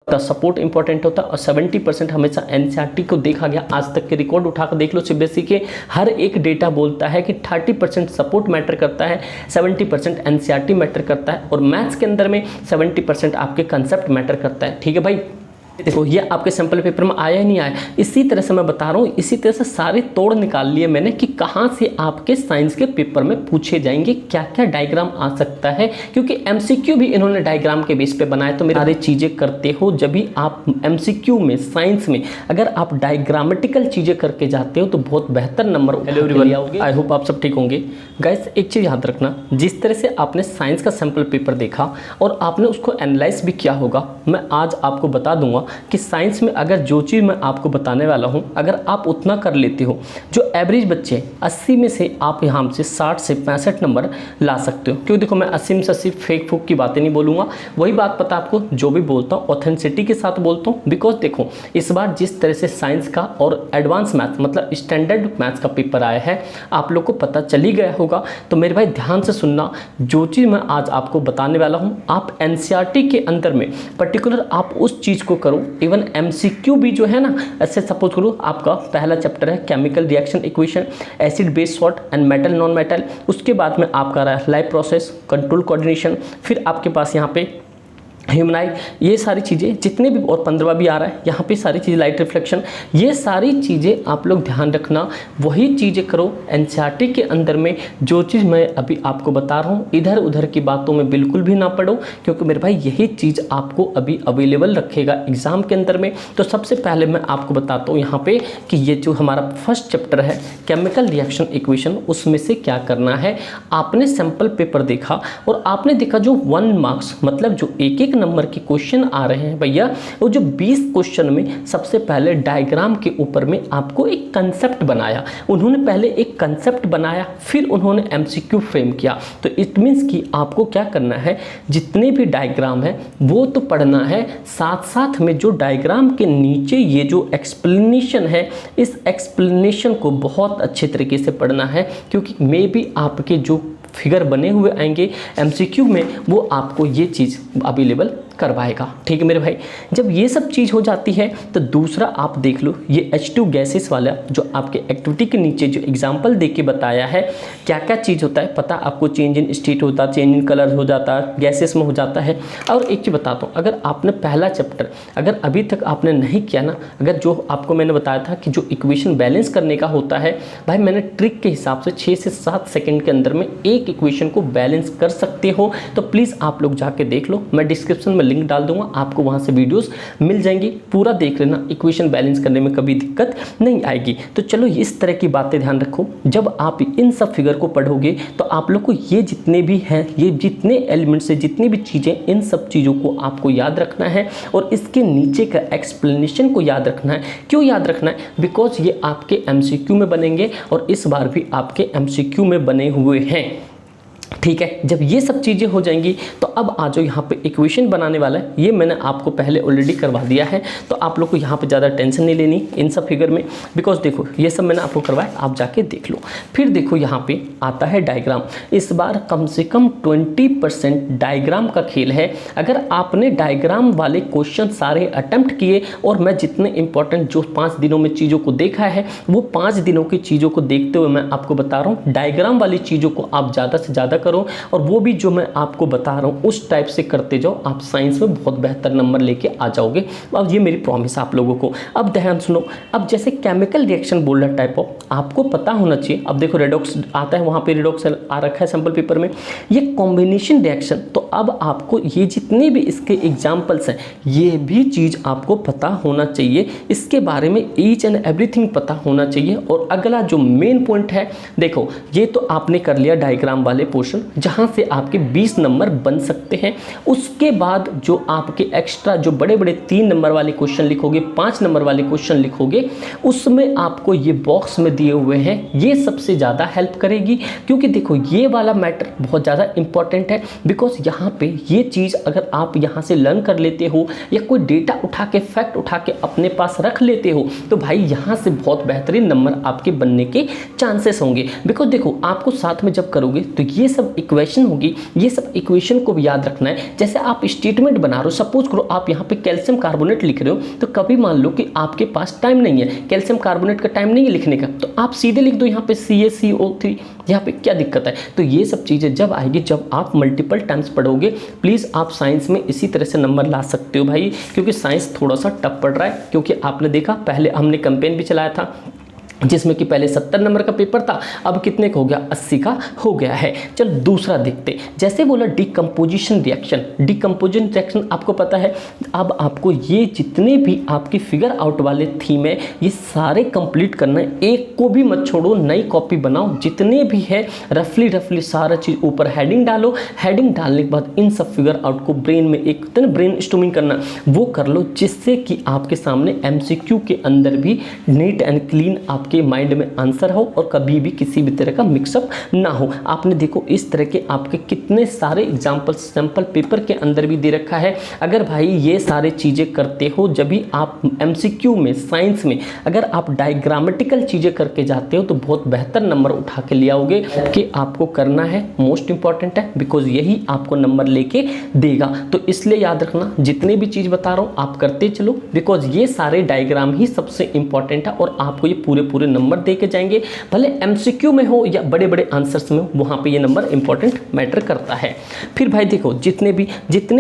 Support important होता है और 70% हमेशा एनसीईआरटी को देखा गया। आज तक के रिकॉर्ड उठाकर देख लो, सीबीएसई के हर एक डेटा बोलता है कि 30% सपोर्ट मैटर करता है, 70% एनसीईआरटी मैटर करता है और मैथ्स के अंदर में 70% आपके कंसेप्ट मैटर करता है। ठीक है भाई, देखो ये आपके सैंपल पेपर में आया ही नहीं आया, इसी तरह से मैं बता रहा हूँ, इसी तरह से सारे तोड़ निकाल लिए मैंने कि कहाँ से आपके साइंस के पेपर में पूछे जाएंगे, क्या क्या डायग्राम आ सकता है, क्योंकि एमसीक्यू भी इन्होंने डायग्राम के बेस पे बनाए। तो मेरे सारी चीज़ें करते हो जब भी आप एमसीक्यू में, साइंस में अगर आप डायग्रामेटिकल चीज़ें करके जाते हो तो बहुत बेहतर नंबर आओगे। आई होप आप सब ठीक होंगे। गाइस एक चीज़ याद रखना, जिस तरह से आपने साइंस का सैंपल पेपर देखा और आपने उसको एनालाइज भी किया होगा, मैं आज आपको बता दूंगा कि साइंस में अगर जो चीज़ मैं आपको बताने वाला हूं, अगर आप उतना कर लेते हो, जो एवरेज बच्चे 80 में से आप यहाँ से 60 से 65 नंबर ला सकते हो। क्यों, देखो मैं 80 में से 80 फेक फूक की बातें नहीं बोलूँगा, वही बात पता आपको जो भी बोलता हूँ ऑथेंटिसिटी के साथ बोलता हूँ। बिकॉज देखो इस बार जिस तरह से साइंस का और एडवांस मैथ्स मतलब स्टैंडर्ड मैथ्स का पेपर आया है, आप लोग को पता चल ही गया होगा। तो मेरे भाई ध्यान से सुनना, जो चीज़ मैं आज आपको बताने वाला हूँ, आप एनसीईआरटी के अंदर में पर्टिकुलर आप उस चीज़ को करो। इवन एमसीक्यू भी जो है ना, ऐसे सपोज करो आपका पहला चैप्टर है chemical reaction equation, acid base salt and metal non metal, उसके बाद में आपका रहा है लाइफ प्रोसेस, कंट्रोल कोऑर्डिनेशन, फिर आपके पास यहाँ पे ह्यूमनाइट, ये सारी चीज़ें जितने भी, और 15वां भी आ रहा है यहाँ पे सारी चीज़ें, लाइट रिफ्लेक्शन, ये सारी चीज़ें आप लोग ध्यान रखना, वही चीज़ें करो एनसीईआरटी के अंदर में। जो चीज़ मैं अभी आपको बता रहा हूँ, इधर उधर की बातों में बिल्कुल भी ना पढ़ो, क्योंकि मेरे भाई यही चीज़ आपको अभी अवेलेबल रखेगा एग्जाम के अंदर में। तो सबसे पहले मैं आपको बताता हूँ यहाँ पे कि ये जो हमारा फर्स्ट चैप्टर है केमिकल रिएक्शन इक्वेशन, उसमें से क्या करना है। आपने सैंपल पेपर देखा और आपने देखा जो 1 मार्क्स मतलब जो एक नंबर के क्वेश्चन आ रहे हैं भैया, वो जो 20 क्वेश्चन में सबसे पहले डायग्राम के ऊपर में आपको एक कंसेप्ट बनाया, उन्होंने पहले एक कंसेप्ट बनाया, फिर उन्होंने एमसीक्यू फ्रेम किया। तो इट मींस कि आपको क्या करना है, जितने भी डायग्राम है वो तो पढ़ना है, साथ साथ में जो डायग्राम के नीचे ये जो एक्सप्लेनेशन है, इस एक्सप्लेनेशन को बहुत अच्छे तरीके से पढ़ना है, क्योंकि मे बी आपके जो फिगर बने हुए आएंगे एमसीक्यू में, वो आपको ये चीज़ अवेलेबल करवाएगा। ठीक है मेरे भाई, जब ये सब चीज़ हो जाती है तो दूसरा आप देख लो, ये H2 गैसेस वाला जो आपके एक्टिविटी के नीचे जो एग्जांपल दे के बताया है, क्या क्या चीज़ होता है पता आपको, चेंज इन स्टेट होता है, चेंज इन कलर हो जाता है, गैसेस में हो जाता है। और एक चीज़ बताता हूँ, अगर आपने पहला चैप्टर अगर अभी तक आपने नहीं किया ना, अगर जो आपको मैंने बताया था कि जो इक्वेशन बैलेंस करने का होता है भाई, मैंने ट्रिक के हिसाब से 6 से 7 सेकेंड के अंदर में एक इक्वेशन को बैलेंस कर सकते हो। तो प्लीज़ आप लोग जाके देख लो, मैं डिस्क्रिप्शन में लिंक डाल दूंगा, आपको वहां से वीडियोस मिल जाएंगी, पूरा देख लेना, इक्वेशन बैलेंस करने में कभी दिक्कत नहीं आएगी। तो चलो इस तरह की बातें ध्यान रखो, जब आप इन सब फिगर को पढ़ोगे तो आप लोग को ये जितने भी हैं, ये जितने एलिमेंट्स है, जितनी भी चीज़ें, इन सब चीज़ों को आपको याद रखना है और इसके नीचे का एक्सप्लेनेशन को याद रखना है। क्यों याद रखना है, बिकॉज ये आपके एमसीक्यू में बनेंगे और इस बार भी आपके एमसीक्यू में बने हुए हैं। ठीक है, जब ये सब चीज़ें हो जाएंगी तो अब आ जाओ यहाँ पे इक्वेशन बनाने वाला है, ये मैंने आपको पहले ऑलरेडी करवा दिया है, तो आप लोग को यहाँ पे ज़्यादा टेंशन नहीं लेनी इन सब फिगर में, बिकॉज देखो ये सब मैंने आपको करवाया, आप जाके देख लो। फिर देखो यहाँ पे आता है डायग्राम, इस बार कम से कम 20% डायग्राम का खेल है। अगर आपने डायग्राम वाले क्वेश्चन सारे अटेम्प्ट किए और मैं जितने इंपॉर्टेंट जो 5 दिनों में चीज़ों को देखा है, वो 5 दिनों की चीज़ों को देखते हुए मैं आपको बता रहा हूँ, डायग्राम वाली चीज़ों को आप ज़्यादा से ज़्यादा करो और वो भी जो मैं आपको बता रहा हूँ उस टाइप से करते जाओ, आप साइंस में बहुत बेहतर नंबर लेके आ जाओगे। अब ये मेरी प्रॉमिस आप लोगों को। अब ध्यान सुनो, अब जैसे केमिकल रिएक्शन बोल रहा टाइप ऑफ आपको पता होना चाहिए। अब देखो रेडॉक्स आता है, वहाँ पे रेडॉक्स आ रखा है सैंपल पेपर में, ये कॉम्बिनेशन रिएक्शन। तो अब आपको ये जितने भी इसके एग्जाम्पल्स हैं, ये भी चीज़ आपको पता होना चाहिए, इसके बारे में ईच एंड एवरीथिंग पता होना चाहिए। और अगला जो मेन पॉइंट है, देखो ये तो आपने कर लिया डायग्राम वाले पोर्शन, जहाँ से आपके 20 नंबर बन सकते हैं। उसके बाद जो आपके एक्स्ट्रा जो बड़े बड़े 3 नंबर वाले क्वेश्चन लिखोगे, 5 नंबर वाले क्वेश्चन लिखोगे, उसमें आपको ये बॉक्स में दिए हुए हैं, ये सबसे ज़्यादा हेल्प करेगी। क्योंकि देखो ये वाला मैटर बहुत ज़्यादा इंपॉर्टेंट है, बिकॉज यहाँ पे ये चीज़ अगर आप यहाँ से लर्न कर लेते हो या कोई डेटा उठा के, फैक्ट उठा के अपने पास रख लेते हो, तो भाई यहाँ से बहुत बेहतरीन नंबर आपके बनने के चांसेस होंगे। बिकॉज देखो आपको साथ में जब करोगे तो ये सब इक्वेशन होगी, ये सब इक्वेशन को भी याद रखना है। जैसे आप स्टेटमेंट बना रहे हो, सपोज करो आप यहाँ पे कैल्शियम कार्बोनेट लिख रहे हो, तो कभी मान लो कि आपके पास टाइम नहीं है, कैल्शियम कार्बोनेट का टाइम नहीं है लिखने का, तो आप सीधे लिख दो यहाँ पे CaCO3, यहाँ पे क्या दिक्कत है। तो ये सब चीज़ें जब आएगी, जब आप मल्टीपल टाइम्स पढ़ोगे, प्लीज़ आप साइंस में इसी तरह से नंबर ला सकते हो भाई, क्योंकि साइंस थोड़ा सा टफ पड़ रहा है। क्योंकि आपने देखा पहले हमने कैंपेन भी चलाया था जिसमें कि पहले 70 नंबर का पेपर था, अब कितने का हो गया, 80 का हो गया है। चल दूसरा देखते, जैसे बोला डिकम्पोजिशन रिएक्शन। डिकम्पोजिशन रिएक्शन आपको पता है, अब आपको ये जितने भी आपकी फिगर आउट वाले थीम है ये सारे कंप्लीट करना है, एक को भी मत छोड़ो, नई कॉपी बनाओ, जितने भी है रफली सारा चीज़ ऊपर हेडिंग डालो। हेडिंग डालने के बाद इन सब फिगर आउट को ब्रेन में एक ब्रेन स्टॉर्मिंग करना वो कर लो, जिससे कि आपके सामने MCQ के अंदर भी नीट एंड क्लीन आपके माइंड में आंसर हो और कभी भी किसी भी तरह का मिक्सअप ना हो। आपने देखो इस तरह के आपके कितने सारे एग्जाम्पल सैंपल पेपर के अंदर भी दे रखा है। अगर भाई ये सारे चीज़ें करते हो, जब भी आप MCQ में साइंस में अगर आप डायग्रामेटिकल चीज़ें करके जाते हो तो बहुत बेहतर नंबर उठा के ले आओगे। कि आपको करना है मोस्ट इंपॉर्टेंट है, बिकॉज यही आपको नंबर लेके देगा। तो इसलिए याद रखना, जितने भी चीज़ बता रहा हूँ आप करते चलो, बिकॉज ये सारे डायग्राम ही सबसे इंपॉर्टेंट है और आपको ये पूरे नंबर दे के जाएंगे। भले MCQ में हो या बड़े बड़े आंसर्स में हो, वहां पे ये नंबर इंपॉर्टेंट मैटर करता है। फिर भाई देखो जितने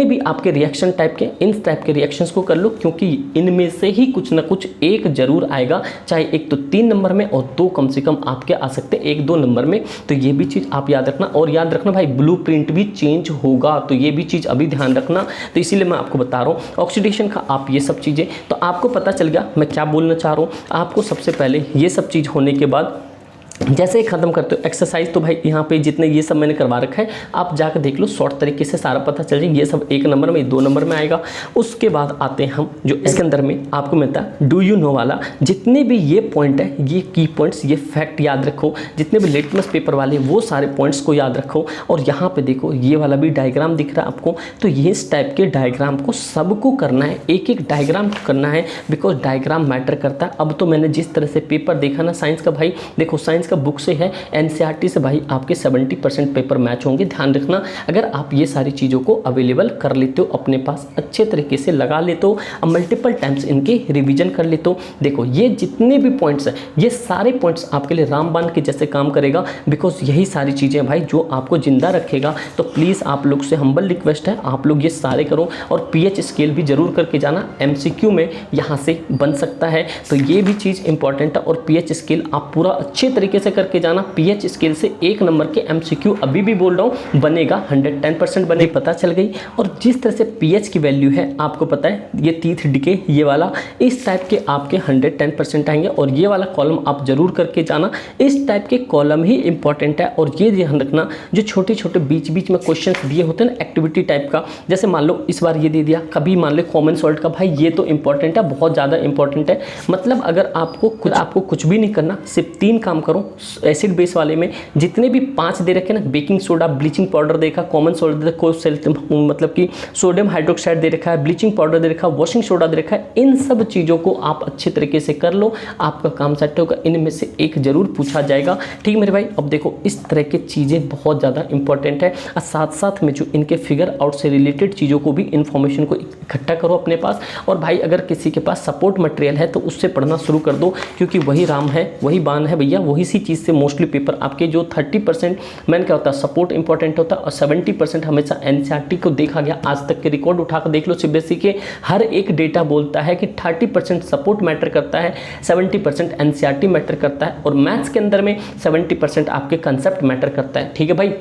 भी आपके रिएक्शन टाइप के, इन टाइप के रिएक्शंस को कर लो, क्योंकि इनमें से ही कुछ ना कुछ एक जरूर आएगा, चाहे एक तो 3 नंबर में और 2 कम से कम आपके आ सकते हैं 1-2 नंबर में। तो ये भी चीज़ आप याद रखना। और याद रखना भाई ब्लूप्रिंट भी चेंज होगा, तो ये भी चीज़ अभी ध्यान रखना। तो इसीलिए मैं आपको बता रहा हूँ ऑक्सीडेशन का, आप ये सब चीज़ें तो आपको पता चल गया मैं क्या बोलना चाह रहा हूँ। आपको सबसे पहले ये सब चीज़ होने के बाद जैसे ही खत्म करते हो एक्सरसाइज, तो भाई यहाँ पे जितने ये सब मैंने करवा रखा है आप जाकर देख लो, शॉर्ट तरीके से सारा पता चल जाए। ये सब 1 नंबर में 2 नंबर में आएगा। उसके बाद आते हैं हम जो इसके अंदर में आपको मिलता है डू यू नो वाला। जितने भी ये पॉइंट है, ये की पॉइंट्स, ये फैक्ट याद रखो। जितने भी लिटमस पेपर वाले वो सारे पॉइंट्स को याद रखो। और यहाँ पे देखो ये वाला भी डायग्राम दिख रहा है आपको, तो ये इस टाइप के डायग्राम को सबको करना है, एक डायग्राम करना है, बिकॉज डायग्राम मैटर करता है। अब तो मैंने जिस तरह से पेपर देखा ना साइंस का, भाई देखो साइंस का बुक से है, NCERT से भाई आपके 70% पेपर मैच होंगे। ध्यान रखना, अगर आप ये सारी चीज़ों को अवेलेबल कर लेते हो, अपने पास अच्छे तरीके से लगा लेते हो, मल्टीपल टाइम्स इनके रिवीजन कर लेते हो, देखो ये जितने भी पॉइंट्स हैं ये सारे पॉइंट्स आपके लिए रामबाण के जैसे काम करेगा। बिकॉज यही सारी चीज़ें भाई जो आपको जिंदा रखेगा। तो प्लीज़ आप लोग से हम्बल रिक्वेस्ट है, आप लोग ये सारे करो। और PH स्केल भी जरूर करके जाना, MCQ में यहाँ से बन सकता है, तो ये भी चीज़ इंपॉर्टेंट है। और PH स्केल आप पूरा अच्छे तरीके से करके जाना। PH स्केल से 1 नंबर के MCQ अभी भी बोल रहा हूँ बनेगा, 110% बने, पता चल गई। और जिस तरह से PH की वैल्यू है आपको पता है, ये तीथ डिके ये वाला इस टाइप के आपके 110% आएंगे। और ये वाला कॉलम आप जरूर करके जाना, इस टाइप के कॉलम ही इंपॉर्टेंट है। और ये ध्यान रखना जो छोटे छोटे बीच बीच में क्वेश्चन दिए होते हैं ना एक्टिविटी टाइप का, जैसे मान लो इस बार ये दे दिया, कभी मान लो कॉमन सॉल्ट का, भाई ये तो इंपॉर्टेंट है, बहुत ज़्यादा इंपॉर्टेंट है। मतलब अगर आपको कुछ भी नहीं करना, सिर्फ 3 काम करो। एसिड बेस वाले में जितने भी 5 दे रखे ना, बेकिंग सोडा, ब्लीचिंग पाउडर देखा, कॉमन सॉल्ट मतलब कि सोडियम हाइड्रोक्साइड दे रखा है, ब्लीचिंग पाउडर दे रखा है, वॉशिंग सोडा दे रखा है, इन सब चीज़ों को आप अच्छे तरीके से कर लो, आपका काम सेट होगा। इनमें से एक जरूर पूछा जाएगा, ठीक मेरे भाई। अब देखो इस तरह की चीज़ें बहुत ज़्यादा इंपॉर्टेंट है। और साथ साथ में जो इनके फिगर आउट से रिलेटेड चीज़ों को भी इन्फॉर्मेशन को इकट्ठा करो अपने पास। और भाई अगर किसी के पास सपोर्ट मटेरियल है तो उससे पढ़ना शुरू कर दो, क्योंकि वही राम है वही बाण है भैया, वही सी चीज़ से मोस्टली पेपर आपके जो 30% मैंने क्या होता है सपोर्ट इंपॉर्टेंट होता है, और 70% हमेशा NCERT को देखा गया। आज तक के रिकॉर्ड उठाकर देख लो, CBSE के हर एक डेटा बोलता है कि 30% सपोर्ट मैटर करता है, 70% NCERT मैटर करता है, और मैथ्स के अंदर में 70% आपके कंसेप्ट मैटर करता है, ठीक है भाई।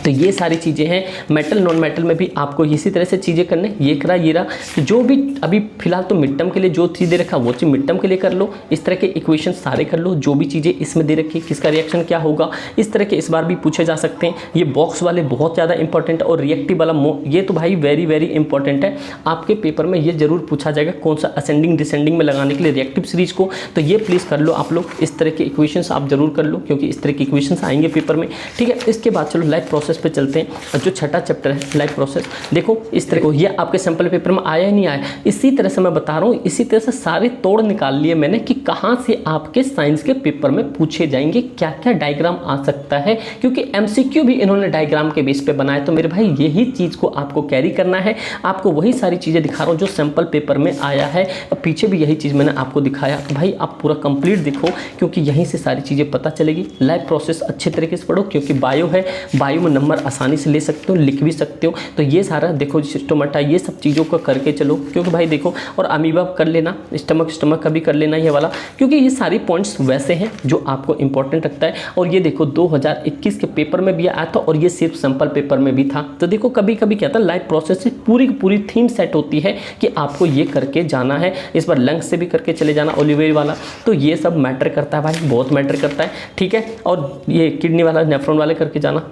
तो ये सारी चीज़ें हैं। मेटल नॉन मेटल में भी आपको इसी तरह से चीज़ें करने, ये करा ये रहा। तो जो भी अभी फिलहाल तो मिड टर्म के लिए जो चीज़ दे रखा वो चीज़ मिड टर्म के लिए कर लो, इस तरह के इक्वेशन सारे कर लो। जो भी चीज़ें इसमें दे रखी किसका रिएक्शन क्या होगा, इस तरह के इस बार भी पूछे जा सकते हैं। ये बॉक्स वाले बहुत ज़्यादा इंपॉर्टेंट है, और रिएक्टिव वाला ये तो भाई वेरी वेरी इंपॉर्टेंट है। आपके पेपर में ये जरूर पूछा जाएगा कौन सा असेंडिंग डिसेंडिंग में लगाने के लिए रिएक्टिव सीरीज को, तो ये प्लीज़ कर लो आप लोग। इस तरह के इक्वेशंस आप जरूर कर लो, क्योंकि इस तरह के इक्वेशंस आएंगे पेपर में, ठीक है। इसके बाद चलो लाइफ प्रोसेस पे चलते हैं। और जो छठा चैप्टर है लाइव प्रोसेस, देखो इस तरह को ये आपके सैम्पल पेपर में आया ही नहीं आया, इसी तरह से मैं बता रहा हूँ, इसी तरह से सारे तोड़ निकाल लिए मैंने कि कहाँ से आपके साइंस के पेपर में पूछे जाएंगे, क्या क्या डायग्राम आ सकता है, क्योंकि एमसीक्यू भी इन्होंने डायग्राम के बेस पे बनाया। तो मेरे भाई यही चीज़ को आपको कैरी करना है, आपको वही सारी चीज़ें दिखा रहा हूँ जो सैम्पल पेपर में आया है। पीछे भी यही चीज़ मैंने आपको दिखाया, तो भाई आप पूरा कंप्लीट देखो, क्योंकि यहीं से सारी चीज़ें पता चलेगी। लाइव प्रोसेस अच्छे तरीके से पढ़ो, क्योंकि बायो है, बायो में नंबर आसानी से ले सकते हो, लिख भी सकते हो। तो ये सारा देखो, स्टोमेटा, ये सब चीज़ों को करके चलो, क्योंकि भाई देखो, और अमीबा कर लेना, स्टमक का भी कर लेना ये वाला, क्योंकि ये सारी पॉइंट्स वैसे हैं जो आपको इंपॉर्टेंट रखता है। और ये देखो 2021 के पेपर में भी आया था, और ये सिर्फ सैंपल पेपर में भी था। तो देखो कभी कभी क्या था, लाइव प्रोसेस से पूरी की पूरी थीम सेट होती है कि आपको ये करके जाना है। इस बार लंग्स से भी करके चले जाना, ओलिवेरी वाला, तो ये सब मैटर करता है भाई, बहुत मैटर करता है, ठीक है। और ये किडनी वाला, नेफ्रॉन वाले करके जाना,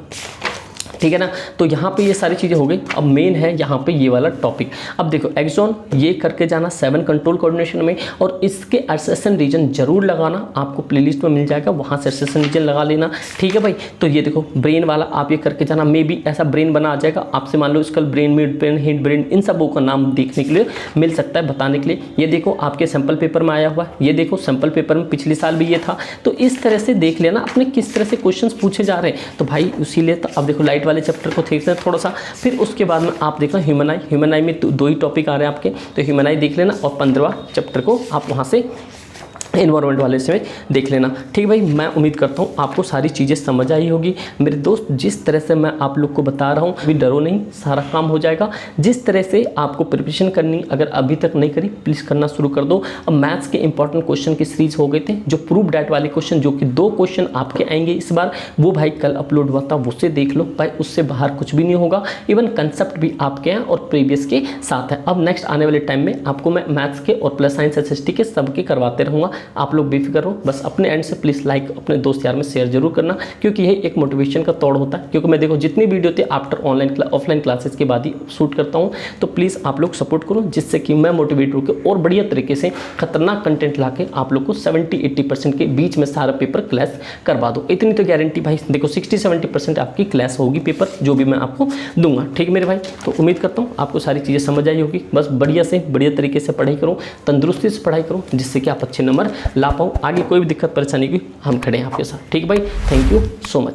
ठीक है ना। तो यहाँ पे ये सारी चीज़ें हो गई। अब मेन है यहाँ पे ये वाला टॉपिक। अब देखो एक्सॉन ये करके जाना 7 कंट्रोल कोऑर्डिनेशन में, और इसके एसेशन रीजन जरूर लगाना, आपको प्लेलिस्ट में मिल जाएगा, वहाँ से एसेशन रीजन लगा लेना, ठीक है भाई। तो ये देखो ब्रेन वाला आप ये करके जाना, मे बी ऐसा ब्रेन बना आ जाएगा आपसे, मान लो skull brain, mid brain, head brain, इन सबों का नाम देखने के लिए मिल सकता है, बताने के लिए। ये देखो आपके सैंपल पेपर में आया हुआ है, ये देखो सैंपल पेपर में पिछले साल भी ये था। तो इस तरह से देख लेना अपने किस तरह से क्वेश्चन पूछे जा रहे हैं। तो भाई इसीलिए तो अब देखो लाइट वाले चैप्टर को देख लेना थोड़ा सा, फिर उसके बाद में आप देखना ह्यूमन आई में 2 ही टॉपिक आ रहे हैं आपके, तो ह्यूमन आई देख लेना, और 15वां चैप्टर को आप वहाँ से एनवायरनमेंट वाले से देख लेना, ठीक भाई। मैं उम्मीद करता हूँ आपको सारी चीज़ें समझ आई होगी मेरे दोस्त। जिस तरह से मैं आप लोग को बता रहा हूँ, अभी डरो नहीं, सारा काम हो जाएगा। जिस तरह से आपको प्रिपरेशन करनी, अगर अभी तक नहीं करी, प्लीज़ करना शुरू कर दो। अब मैथ्स के इंपॉर्टेंट क्वेश्चन की सीरीज हो गए थे, जो प्रूफ डैट वाले क्वेश्चन, जो कि 2 क्वेश्चन आपके आएंगे इस बार, वो भाई कल अपलोड हुआ था, उससे देख लो भाई, उससे बाहर कुछ भी नहीं होगा। इवन कंसेप्ट भी आपके हैं और प्रीवियस के साथ है। अब नेक्स्ट आने वाले टाइम में आपको मैं मैथ्स के और प्लस साइंस SST के सबके करवाते रहूँगा। आप लोग बेफिक्र हो, बस अपने एंड से प्लीज़ लाइक अपने दोस्त यार में शेयर जरूर करना, क्योंकि यही एक मोटिवेशन का तोड़ होता है। क्योंकि मैं देखो जितनी वीडियो थे आफ्टर ऑफलाइन क्लासेस के बाद ही शूट करता हूँ, तो प्लीज़ आप लोग सपोर्ट करो, जिससे कि मैं मोटिवेट होकर और बढ़िया तरीके से खतरनाक कंटेंट लाके आप लोग को 70-80% के बीच में सारा पेपर क्लैश करवा दो। इतनी तो गारंटी भाई, देखो 60-70% आपकी क्लैश होगी पेपर, जो भी मैं आपको दूंगा, ठीक है मेरे भाई। तो उम्मीद करता हूँ आपको सारी चीज़ें समझ आई होगी। बस बढ़िया से बढ़िया तरीके से पढ़ाई करो, तंदुरुस्ती से पढ़ाई करो, जिससे कि आप अच्छे नंबर ला पाओ। आगे कोई भी दिक्कत परेशानी की हम खड़े हैं आपके साथ, ठीक है भाई। Thank you so much.